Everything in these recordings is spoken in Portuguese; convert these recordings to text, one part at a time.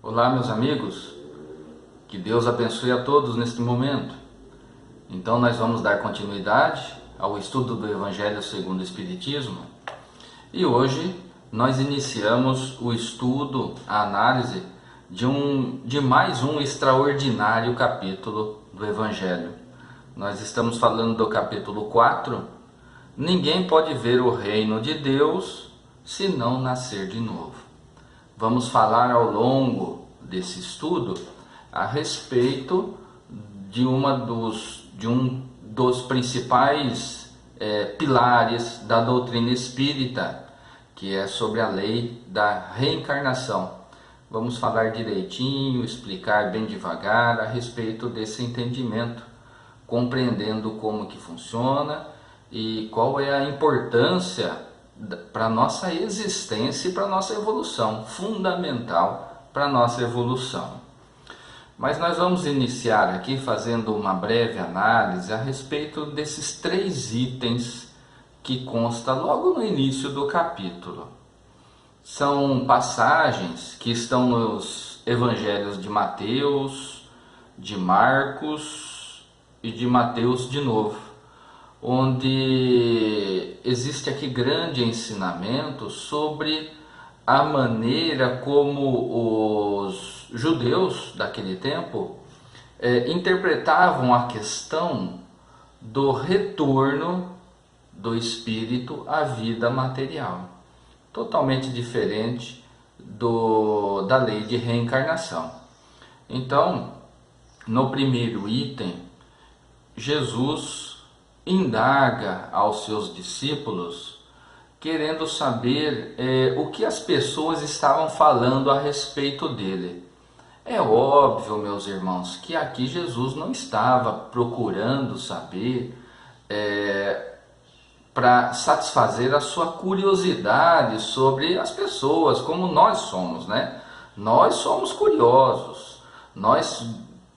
Olá, meus amigos, que Deus abençoe a todos neste momento. Então nós vamos dar continuidade ao estudo do Evangelho segundo o Espiritismo e hoje nós iniciamos o estudo, a análise de mais um extraordinário capítulo do Evangelho. Nós estamos falando do capítulo 4, Ninguém pode ver o reino de Deus se não nascer de novo. Vamos falar ao longo desse estudo a respeito de um dos principais pilares da doutrina espírita, que é sobre a lei da reencarnação. Vamos falar direitinho, explicar bem devagar a respeito desse entendimento, compreendendo como que funciona e qual é a importância para a nossa existência e para a nossa evolução, fundamental para a nossa evolução. Mas nós vamos iniciar aqui fazendo uma breve análise a respeito desses 3 itens que consta logo no início do capítulo. São passagens que estão nos evangelhos de Mateus, de Marcos e de Mateus de novo, onde existe aqui grande ensinamento sobre a maneira como os judeus daquele tempo interpretavam a questão do retorno do espírito à vida material, totalmente diferente da lei de reencarnação. Então, no primeiro item, Jesus indaga aos seus discípulos, querendo saber o que as pessoas estavam falando a respeito dele. É óbvio, meus irmãos, que aqui Jesus não estava procurando saber para satisfazer a sua curiosidade sobre as pessoas, como nós somos, né? Nós somos curiosos, nós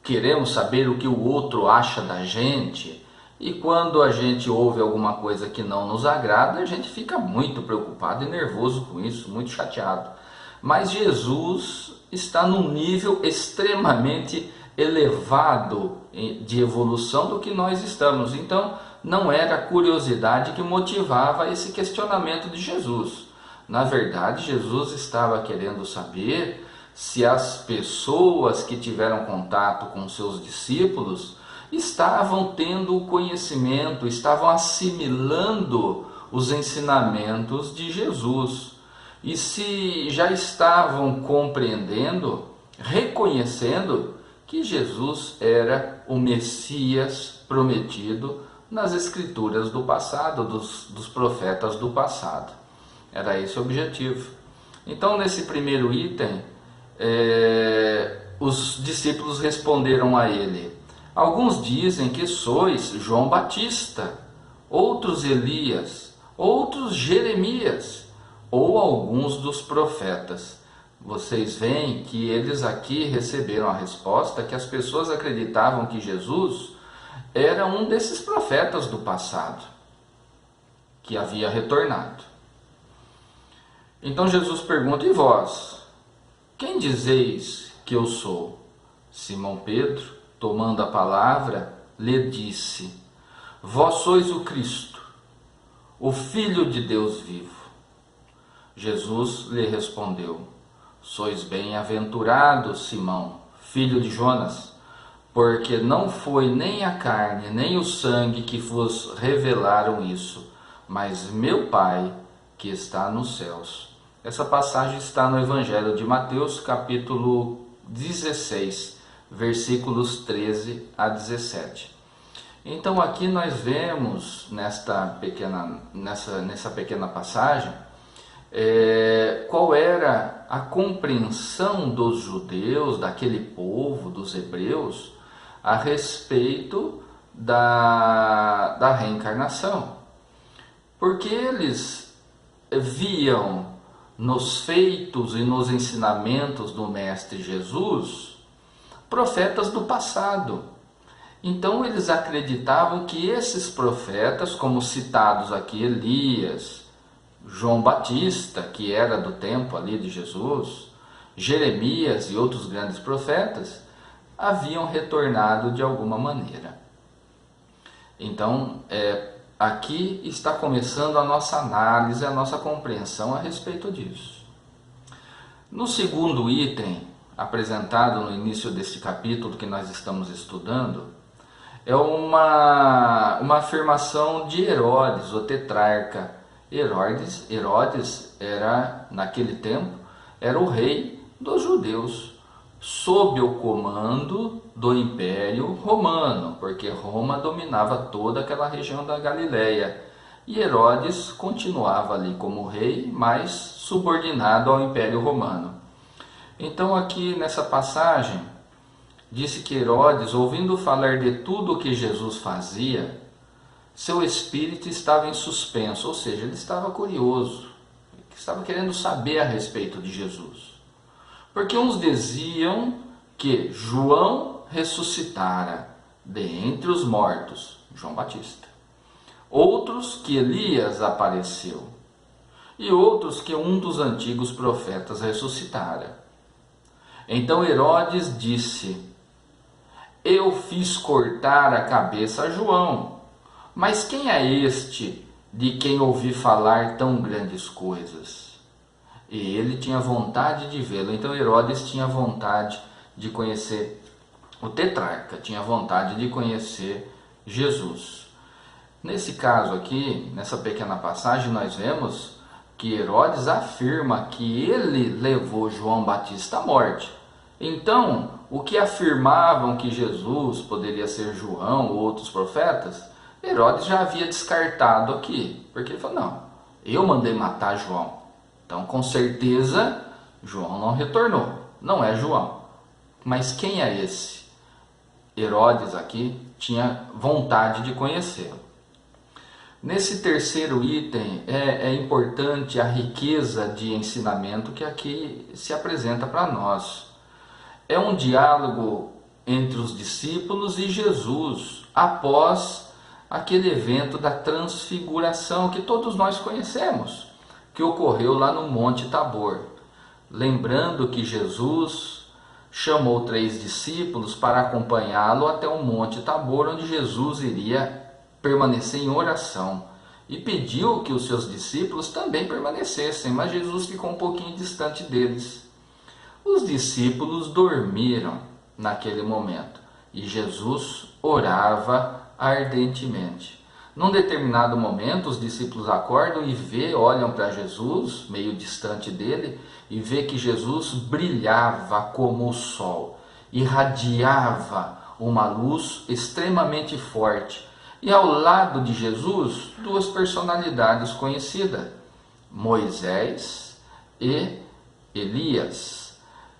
queremos saber o que o outro acha da gente. E quando a gente ouve alguma coisa que não nos agrada, a gente fica muito preocupado e nervoso com isso, muito chateado. Mas Jesus está num nível extremamente elevado de evolução do que nós estamos. Então, não era a curiosidade que motivava esse questionamento de Jesus. Na verdade, Jesus estava querendo saber se as pessoas que tiveram contato com seus discípulos estavam tendo o conhecimento, estavam assimilando os ensinamentos de Jesus. E se já estavam compreendendo, reconhecendo que Jesus era o Messias prometido nas escrituras do passado, dos profetas do passado. Era esse o objetivo. Então, nesse primeiro item, os discípulos responderam a ele: alguns dizem que sois João Batista, outros Elias, outros Jeremias, ou alguns dos profetas. Vocês veem que eles aqui receberam a resposta que as pessoas acreditavam que Jesus era um desses profetas do passado, que havia retornado. Então Jesus pergunta: e vós, quem dizeis que eu sou? Simão Pedro, tomando a palavra, lhe disse: vós sois o Cristo, o Filho de Deus vivo. Jesus lhe respondeu: sois bem-aventurado, Simão, filho de Jonas, porque não foi nem a carne nem o sangue que vos revelaram isso, mas meu Pai que está nos céus. Essa passagem está no Evangelho de Mateus, capítulo 16, versículos 13 a 17. Então aqui nós vemos nessa pequena passagem qual era a compreensão dos judeus, daquele povo, dos hebreus, a respeito da reencarnação. Porque eles viam nos feitos e nos ensinamentos do Mestre Jesus profetas do passado. Então eles acreditavam que esses profetas, como citados aqui, Elias, João Batista, que era do tempo ali de Jesus, Jeremias e outros grandes profetas haviam retornado de alguma maneira. Então, aqui está começando a nossa análise, a nossa compreensão a respeito disso. No segundo item, apresentado no início deste capítulo que nós estamos estudando, é uma afirmação de Herodes, o tetrarca. Herodes era, naquele tempo, era o rei dos judeus, sob o comando do Império Romano, porque Roma dominava toda aquela região da Galileia. E Herodes continuava ali como rei, mas subordinado ao Império Romano. Então aqui nessa passagem, disse que Herodes, ouvindo falar de tudo o que Jesus fazia, seu espírito estava em suspenso, ou seja, ele estava curioso, estava querendo saber a respeito de Jesus. Porque uns diziam que João ressuscitara dentre os mortos, João Batista. Outros que Elias apareceu. E outros que um dos antigos profetas ressuscitara. Então Herodes disse: eu fiz cortar a cabeça a João, mas quem é este de quem ouvi falar tão grandes coisas? E ele tinha vontade de vê-lo. Então Herodes tinha vontade de conhecer o tetrarca, tinha vontade de conhecer Jesus. Nesse caso aqui, nessa pequena passagem, nós vemos que Herodes afirma que ele levou João Batista à morte. Então, o que afirmavam que Jesus poderia ser João ou outros profetas, Herodes já havia descartado aqui, porque ele falou: não, eu mandei matar João, então com certeza João não retornou, não é João. Mas quem é esse? Herodes aqui tinha vontade de conhecê-lo. Nesse terceiro item é importante a riqueza de ensinamento que aqui se apresenta para nós. É um diálogo entre os discípulos e Jesus após aquele evento da transfiguração que todos nós conhecemos, que ocorreu lá no Monte Tabor. Lembrando que Jesus chamou 3 discípulos para acompanhá-lo até o Monte Tabor, onde Jesus iria permanecer em oração, e pediu que os seus discípulos também permanecessem, mas Jesus ficou um pouquinho distante deles. Os discípulos dormiram naquele momento e Jesus orava ardentemente. Num determinado momento, os discípulos acordam e olham para Jesus, meio distante dele, e vê que Jesus brilhava como o sol, irradiava uma luz extremamente forte. E ao lado de Jesus, 2 personalidades conhecidas, Moisés e Elias.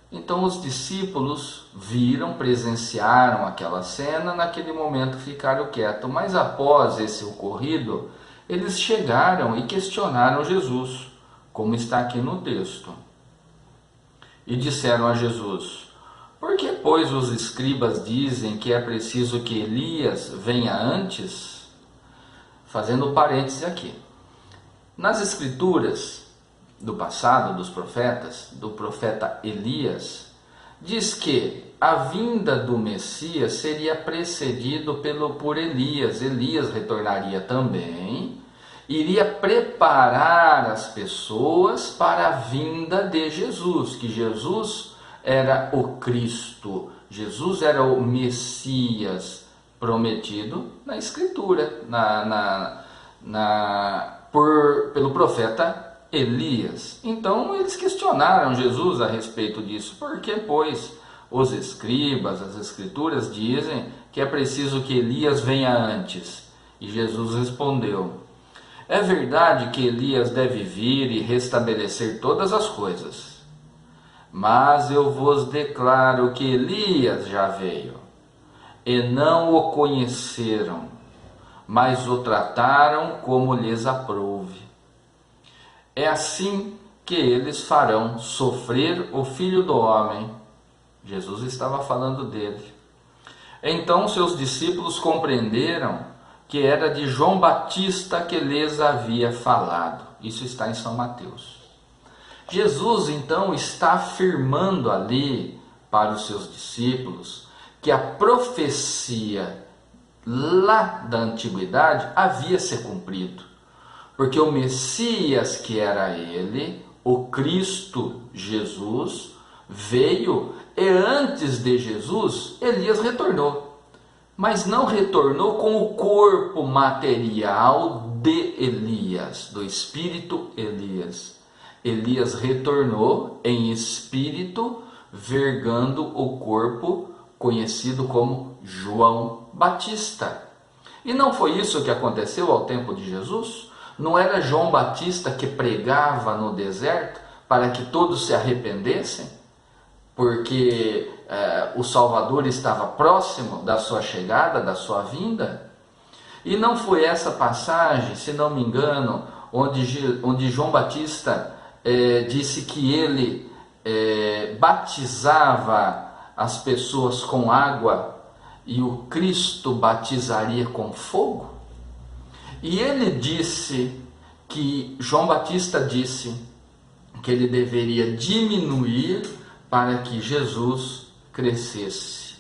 Então os discípulos viram, presenciaram aquela cena, naquele momento ficaram quietos. Mas após esse ocorrido, eles chegaram e questionaram Jesus, como está aqui no texto. E disseram a Jesus: por que, pois, os escribas dizem que é preciso que Elias venha antes? Fazendo um parêntese aqui. Nas escrituras do passado, dos profetas, do profeta Elias, diz que a vinda do Messias seria precedido por Elias. Elias retornaria também, iria preparar as pessoas para a vinda de Jesus, que Jesus era o Cristo, Jesus era o Messias prometido na Escritura, pelo profeta Elias. Então eles questionaram Jesus a respeito disso. Por que, pois, os escribas, as Escrituras dizem que é preciso que Elias venha antes? E Jesus respondeu: é verdade que Elias deve vir e restabelecer todas as coisas. Mas eu vos declaro que Elias já veio, e não o conheceram, mas o trataram como lhes aprouve. É assim que eles farão sofrer o Filho do Homem. Jesus estava falando dele. Então seus discípulos compreenderam que era de João Batista que lhes havia falado. Isso está em São Mateus. Jesus então está afirmando ali para os seus discípulos que a profecia lá da antiguidade havia se cumprido, porque o Messias, que era ele, o Cristo Jesus, veio, e antes de Jesus Elias retornou, mas não retornou com o corpo material de Elias, do espírito Elias. Elias retornou em espírito, vergando o corpo conhecido como João Batista. E não foi isso que aconteceu ao tempo de Jesus? Não era João Batista que pregava no deserto para que todos se arrependessem? Porque o Salvador estava próximo da sua chegada, da sua vinda? E não foi essa passagem, se não me engano, onde João Batista disse que ele batizava as pessoas com água e o Cristo batizaria com fogo? E ele disse que, João Batista disse que ele deveria diminuir para que Jesus crescesse.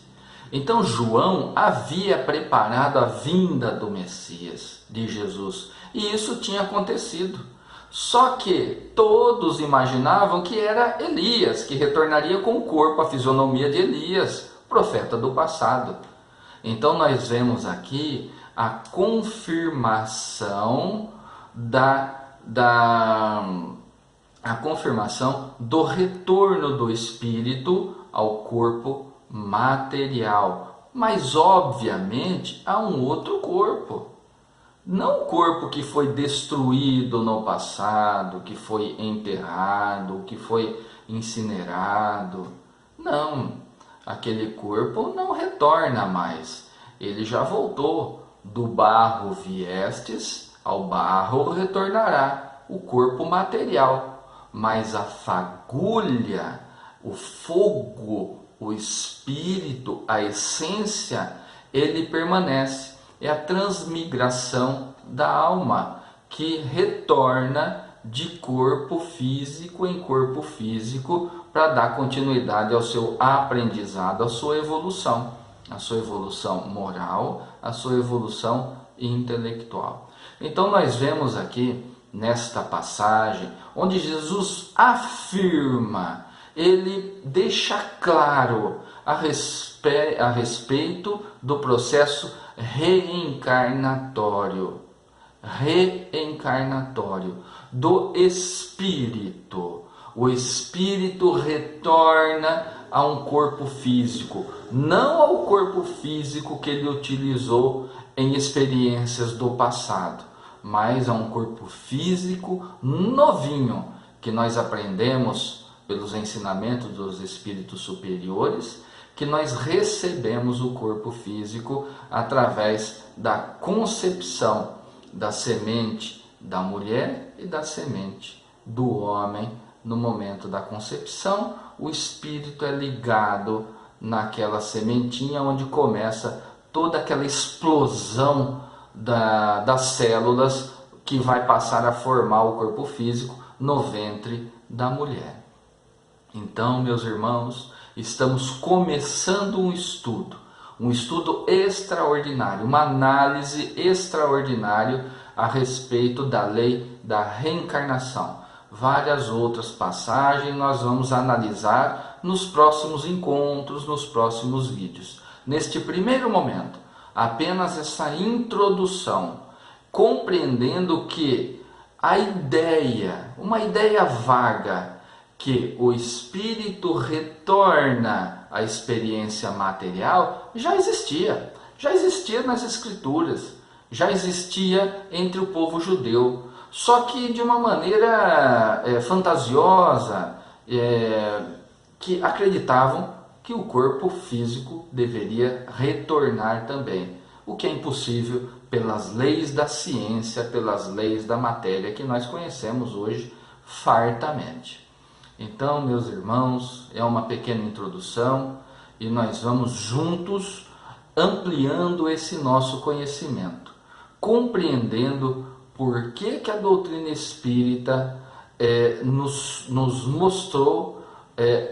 Então João havia preparado a vinda do Messias, de Jesus, e isso tinha acontecido. Só que todos imaginavam que era Elias, que retornaria com o corpo, a fisionomia de Elias, profeta do passado. Então nós vemos aqui a confirmação a confirmação do retorno do Espírito ao corpo material. Mas obviamente há um outro corpo. Não o corpo que foi destruído no passado, que foi enterrado, que foi incinerado. Não, aquele corpo não retorna mais. Ele já voltou. Do barro viestes, ao barro retornará o corpo material. Mas a fagulha, o fogo, o espírito, a essência, ele permanece. É a transmigração da alma que retorna de corpo físico em corpo físico para dar continuidade ao seu aprendizado, à sua evolução moral, a sua evolução intelectual. Então nós vemos aqui nesta passagem onde Jesus afirma, ele deixa claro a respeito do processo reencarnatório do espírito. O espírito retorna a um corpo físico, não ao corpo físico que ele utilizou em experiências do passado, mas a um corpo físico novinho, que nós aprendemos pelos ensinamentos dos espíritos superiores, que nós recebemos o corpo físico através da concepção da semente da mulher e da semente do homem. No momento da concepção, o espírito é ligado naquela sementinha onde começa toda aquela explosão das células que vai passar a formar o corpo físico no ventre da mulher. Então, meus irmãos, estamos começando um estudo extraordinário, uma análise extraordinária a respeito da lei da reencarnação. Várias outras passagens nós vamos analisar nos próximos encontros, nos próximos vídeos. Neste primeiro momento, apenas essa introdução, compreendendo que uma ideia vaga, que o espírito retorna à experiência material, já existia nas escrituras, já existia entre o povo judeu, só que de uma maneira fantasiosa, que acreditavam que o corpo físico deveria retornar também, o que é impossível pelas leis da ciência, pelas leis da matéria que nós conhecemos hoje fartamente. Então, meus irmãos, é uma pequena introdução e nós vamos juntos ampliando esse nosso conhecimento, compreendendo por que a doutrina espírita nos mostrou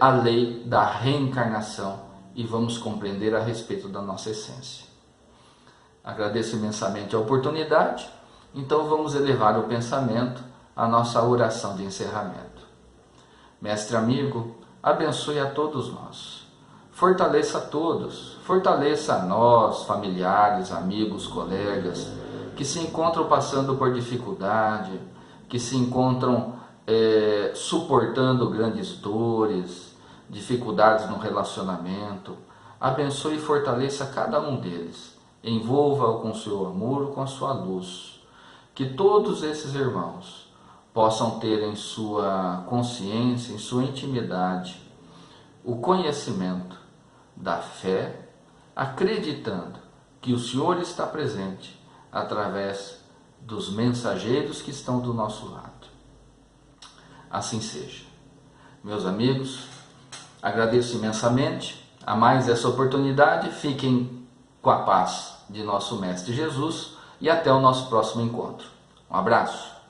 a lei da reencarnação e vamos compreender a respeito da nossa essência. Agradeço imensamente a oportunidade, então vamos elevar o pensamento à nossa oração de encerramento. Mestre amigo, abençoe a todos nós, fortaleça a todos, fortaleça a nós, familiares, amigos, colegas, que se encontram passando por dificuldade, que se encontram suportando grandes dores, dificuldades no relacionamento. Abençoe e fortaleça cada um deles, envolva-o com seu amor, com a sua luz, que todos esses irmãos possam ter em sua consciência, em sua intimidade, o conhecimento da fé, acreditando que o Senhor está presente através dos mensageiros que estão do nosso lado. Assim seja. Meus amigos, agradeço imensamente a mais essa oportunidade. Fiquem com a paz de nosso Mestre Jesus e até o nosso próximo encontro. Um abraço.